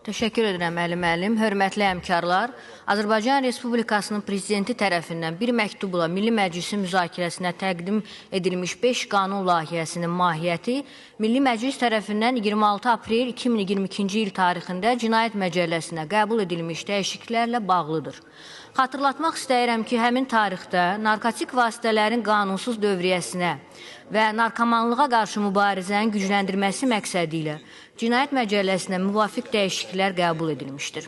Təşəkkür edirəm Əli müəllim. Hörmətli həmkarlar, Azərbaycan Respublikasının Prezidenti tərəfindən bir məktubla Milli Məclisin müzakirəsinə təqdim edilmiş 5 qanun layihəsinin mahiyyəti Milli Məclis tərəfindən 26 aprel 2022-ci il tarixində Cinayət Məcəlləsinə qəbul edilmiş dəyişikliklərlə bağlıdır. Xatırlatmaq istəyirəm ki, həmin tarixdə narkotik vasitələrin qanunsuz dövriyyəsinə və narkomanlığa qarşı mübarizənin gücləndirməsi məqsədi ilə Cinayət Məcəlləsinə müvafiq dəyişikliklər qəbul edilmişdir.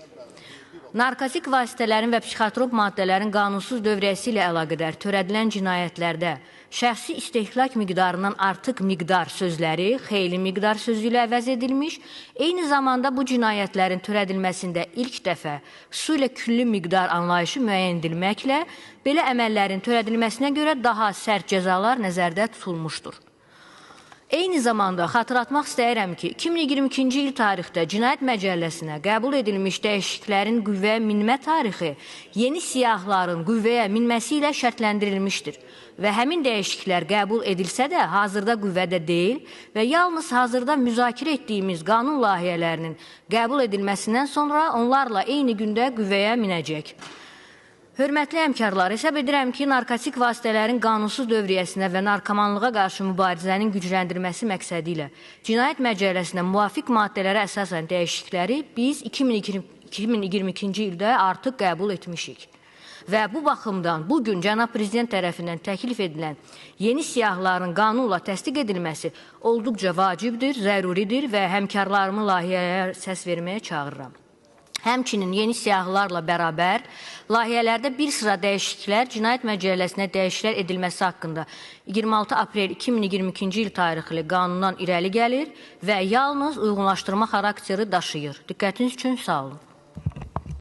Narkotik vasitələrin və psixotrop maddələrin qanunsuz dövriyyəsi ilə əlaqədar törədilən cinayətlərdə şəxsi istehlak miqdarından artıq miqdar sözləri xeyli miqdar sözü ilə əvəz edilmiş, eyni zamanda bu cinayətlərin törədilməsində ilk dəfə su ilə külli miqdar anlayışı müəyyən edilməklə belə əməllərin törədilməsinə görə daha sərt cəzalar nəzərdə tutulmuşdur. Eyni zamanda xatırlatmaq istəyirəm ki, 2022-ci il tarixdə Cinayət Məcəlləsinə qəbul edilmiş dəyişikliklərin qüvvəyə minmə tarixi yeni siyahıların qüvvəyə minməsi ilə şərtləndirilmişdir və həmin dəyişikliklər qəbul edilsə də hazırda qüvvədə deyil və yalnız hazırda müzakirə etdiyimiz qanun layihələrinin qəbul edilməsindən sonra onlarla eyni gündə qüvvəyə minəcək. Hörmətli həmkarlar, hesab edirəm ki, narkotik vasitələrin qanunsuz dövriyyəsinə və narkomanlığa qarşı mübarizənin gücləndirməsi məqsədi ilə Cinayət Məcəlləsinə müvafiq maddələrə əsasən dəyişiklikləri biz 2022-ci ildə artıq qəbul etmişik. Və bu baxımdan bugün Cənab Prezident tərəfindən təklif edilən yeni siyahıların qanunla təsdiq edilməsi olduqca vacibdir, zəruridir və həmkarlarımı layihəyə səs verməyə çağırıram. Həmçinin yeni siyahılarla bərabər layihələrdə bir sıra dəyişikliklər Cinayət Məcəlləsinə dəyişikliklər edilməsi haqqında 26 aprel 2022-ci il tarixli qanundan irəli gəlir və yalnız uyğunlaşdırma xarakteri daşıyır. Diqqətiniz üçün sağ olun.